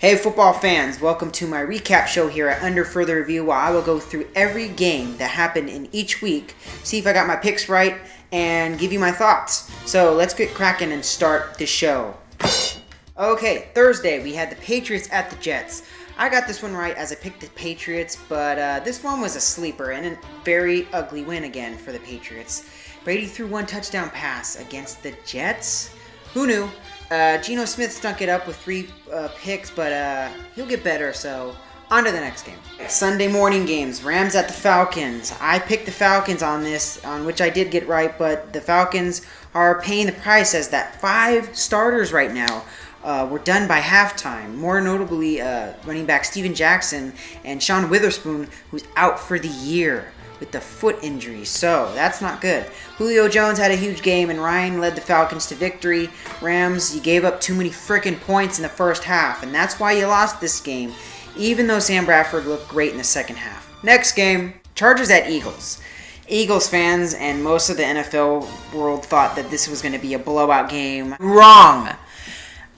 Hey football fans, welcome to my recap show here at Under Further Review, where I will go through every game that happened in each week, see if I got my picks right, and give you my thoughts. So let's get cracking and start the show. Okay, Thursday we had the Patriots at the Jets. I got this one right as I picked the Patriots, but this one was a sleeper and a very ugly win again for the Patriots. Brady threw one touchdown pass against the Jets. Who knew? Geno Smith stunk it up with 3 picks, but he'll get better, so on to the next game. Sunday morning games, Rams at the Falcons. I picked the Falcons on this, on which I did get right, but the Falcons are paying the price as that 5 starters right now were done by halftime. More notably, running back Steven Jackson and Sean Witherspoon, who's out for the year with the foot injury, so that's not good. Julio Jones had a huge game, and Ryan led the Falcons to victory. Rams, you gave up too many freaking points in the first half, and that's why you lost this game, even though Sam Bradford looked great in the second half. Next game, Chargers at Eagles. Eagles fans and most of the NFL world thought that this was going to be a blowout game. Wrong!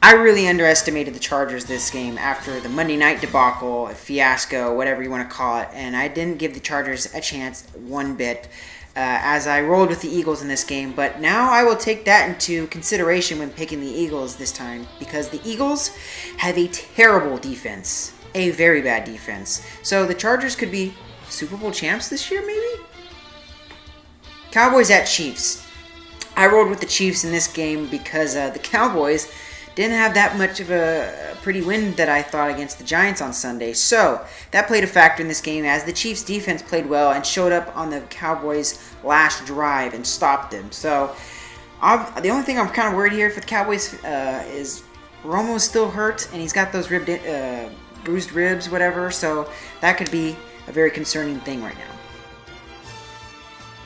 I really underestimated the Chargers this game after the Monday night debacle, fiasco, whatever you want to call it, and I didn't give the Chargers a chance one bit as I rolled with the Eagles in this game, but now I will take that into consideration when picking the Eagles this time because the Eagles have a terrible defense, a very bad defense, so the Chargers could be Super Bowl champs this year maybe? Cowboys at Chiefs. I rolled with the Chiefs in this game because the Cowboys didn't have that much of a pretty win that I thought against the Giants on Sunday. So that played a factor in this game as the Chiefs defense played well and showed up on the Cowboys' last drive and stopped them. So the only thing I'm kind of worried here for the Cowboys is Romo's still hurt and he's got those bruised ribs, whatever. So that could be a very concerning thing right now.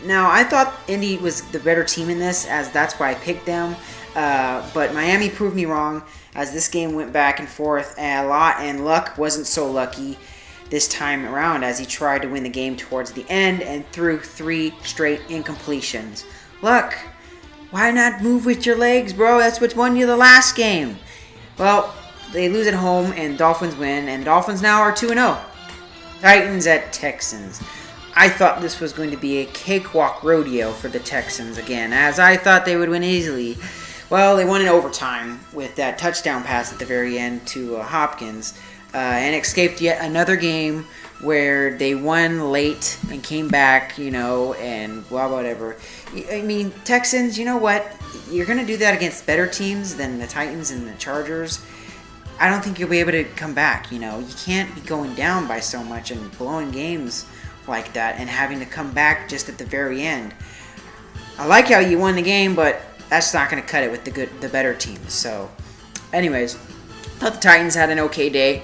Now, I thought Indy was the better team in this, as that's why I picked them. But Miami proved me wrong, as this game went back and forth a lot, and Luck wasn't so lucky this time around, as he tried to win the game towards the end and threw 3 straight incompletions. Luck, why not move with your legs, bro? That's what won you the last game. Well, they lose at home, and Dolphins win, and Dolphins now are 2-0. Titans at Texans. I thought this was going to be a cakewalk rodeo for the Texans again, as I thought they would win easily. Well, they won in overtime with that touchdown pass at the very end to Hopkins and escaped yet another game where they won late and came back, and whatever. I mean, Texans, you know what? You're going to do that against better teams than the Titans and the Chargers. I don't think you'll be able to come back, You can't be going down by so much and blowing games like that and having to come back just at the very end. I like how you won the game, but that's not going to cut it with the better teams. So, anyways, thought the Titans had an okay day,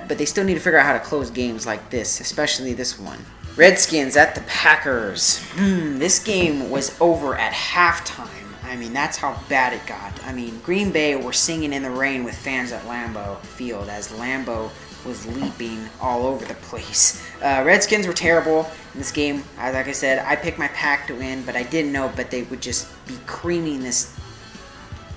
but they still need to figure out how to close games like this, especially this one. Redskins at the Packers. This game was over at halftime. I mean, that's how bad it got. I mean, Green Bay were singing in the rain with fans at Lambeau Field as Lambeau was leaping all over the place. Redskins were terrible in this game. Like I said, I picked my Pack to win, but I didn't know but they would just be creaming this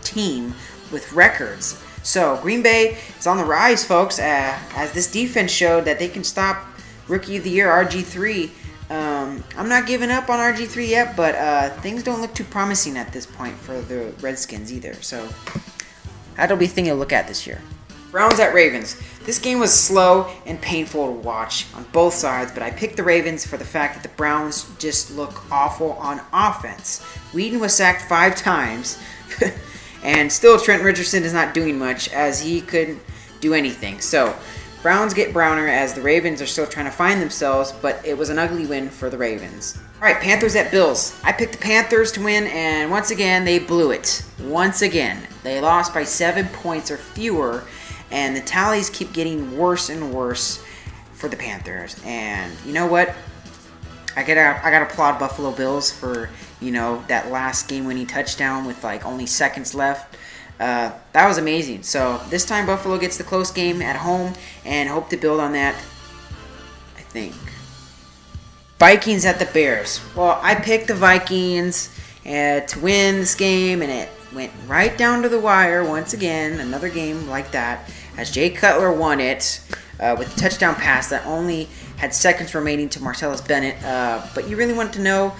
team with records. So Green Bay is on the rise, folks, as this defense showed that they can stop Rookie of the Year RG3. I'm not giving up on RG3 yet, but things don't look too promising at this point for the Redskins either. So that'll be a thing to look at this year. Browns at Ravens. This game was slow and painful to watch on both sides, but I picked the Ravens for the fact that the Browns just look awful on offense. Whedon was sacked 5 times, and still Trent Richardson is not doing much as he couldn't do anything. So, Browns get browner as the Ravens are still trying to find themselves, but it was an ugly win for the Ravens. Alright, Panthers at Bills. I picked the Panthers to win, and once again, they blew it. Once again. They lost by 7 points or fewer, and the tallies keep getting worse and worse for the Panthers. And you know what? I gotta applaud Buffalo Bills for, that last game-winning touchdown with only seconds left. That was amazing. So this time Buffalo gets the close game at home and hope to build on that, I think. Vikings at the Bears. Well, I picked the Vikings to win this game, and it went right down to the wire once again. Another game like that, as Jay Cutler won it with a touchdown pass that only had seconds remaining to Martellus Bennett. But you really wanted to know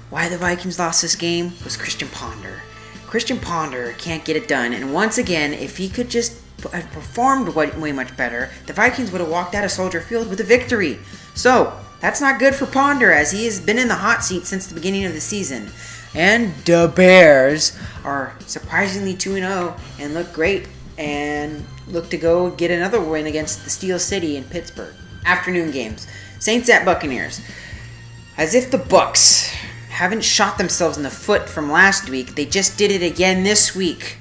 why the Vikings lost this game? Was Christian Ponder. Christian Ponder can't get it done. And once again, if he could just have performed way much better, the Vikings would have walked out of Soldier Field with a victory. So, that's not good for Ponder, as he has been in the hot seat since the beginning of the season. And the Bears are surprisingly 2-0 and look great and look to go get another win against the Steel City in Pittsburgh. Afternoon games. Saints at Buccaneers. As if the Bucs haven't shot themselves in the foot from last week, they just did it again this week.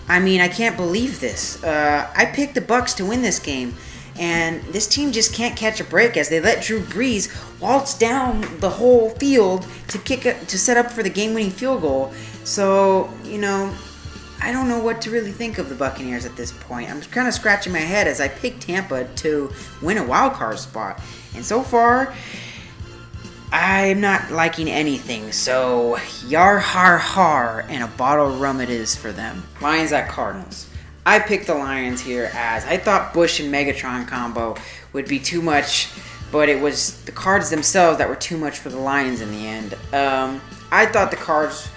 I mean, I can't believe this. I picked the Bucs to win this game, and this team just can't catch a break as they let Drew Brees waltz down the whole field to set up for the game-winning field goal. So, I don't know what to really think of the Buccaneers at this point. I'm kind of scratching my head as I picked Tampa to win a wild card spot, and so far, I'm not liking anything, so yar har har and a bottle of rum it is for them. Lions at Cardinals. I picked the Lions here as I thought Bush and Megatron combo would be too much, but it was the Cards themselves that were too much for the Lions in the end. I thought the Cards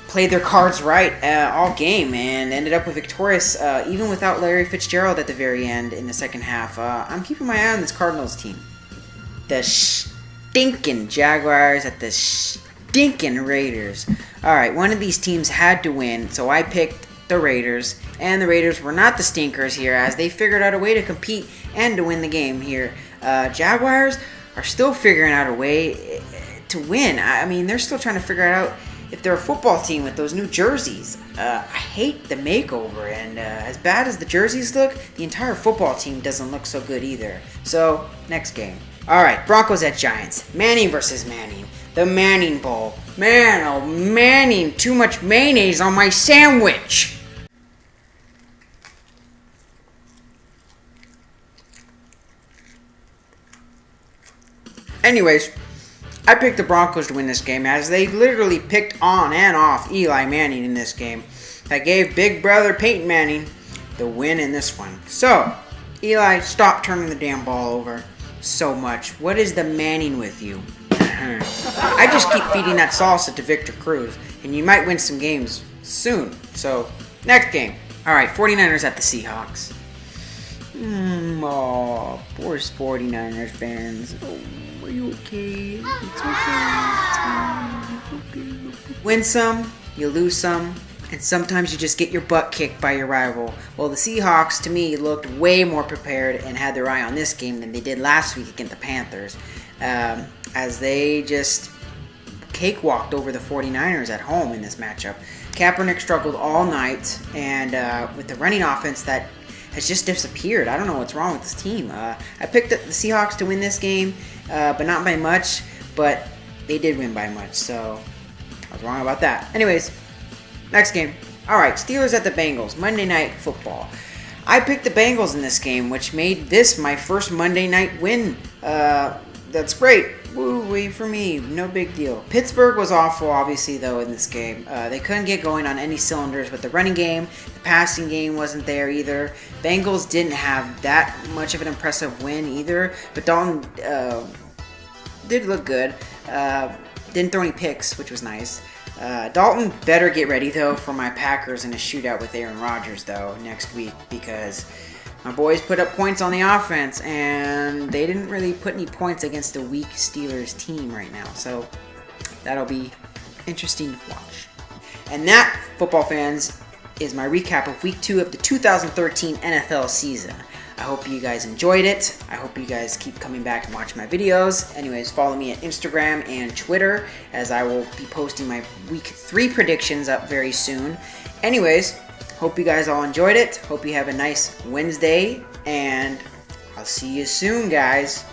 played their cards right all game and ended up with victorious, even without Larry Fitzgerald at the very end in the second half. I'm keeping my eye on this Cardinals team. The stinking Jaguars at the stinking Raiders. Alright, one of these teams had to win, so I picked the Raiders. And the Raiders were not the stinkers here, as they figured out a way to compete and to win the game here. Jaguars are still figuring out a way to win. I mean, they're still trying to figure out if they're a football team with those new jerseys. I hate the makeover, and as bad as the jerseys look, the entire football team doesn't look so good either. So, next game. Alright, Broncos at Giants. Manning versus Manning. The Manning Bowl. Man, oh Manning, too much mayonnaise on my sandwich. Anyways, I picked the Broncos to win this game, as they literally picked on and off Eli Manning in this game. That gave big brother Peyton Manning the win in this one. So, Eli, stop turning the damn ball over so much. What is the Manning with you? I just keep feeding that salsa to Victor Cruz, and you might win some games soon. So, next game. Alright, 49ers at the Seahawks. Oh, poor 49ers fans. Oh, are you okay? It's okay. It's okay. Win some, you lose some, and sometimes you just get your butt kicked by your rival. Well, the Seahawks, to me, looked way more prepared and had their eye on this game than they did last week against the Panthers, as they just cakewalked over the 49ers at home in this matchup. Kaepernick struggled all night, and with the running offense that has just disappeared. I don't know what's wrong with this team. I picked the Seahawks to win this game, but not by much, but they did win by much, so I was wrong about that. Anyways, next game. Alright, Steelers at the Bengals. Monday Night Football. I picked the Bengals in this game, which made this my first Monday night win. That's great. Woo-wee for me. No big deal. Pittsburgh was awful, obviously, though, in this game. They couldn't get going on any cylinders with the running game. The passing game wasn't there either. Bengals didn't have that much of an impressive win either, but Dalton did look good. Didn't throw any picks, which was nice. Dalton better get ready, though, for my Packers in a shootout with Aaron Rodgers, though, next week, because my boys put up points on the offense, and they didn't really put any points against a weak Steelers team right now, so that'll be interesting to watch. And that, football fans, is my recap of Week 2 of the 2013 NFL season. I hope you guys enjoyed it. I hope you guys keep coming back and watching my videos. Anyways, follow me at Instagram and Twitter, as I will be posting my Week 3 predictions up very soon. Anyways, hope you guys all enjoyed it. Hope you have a nice Wednesday, and I'll see you soon, guys.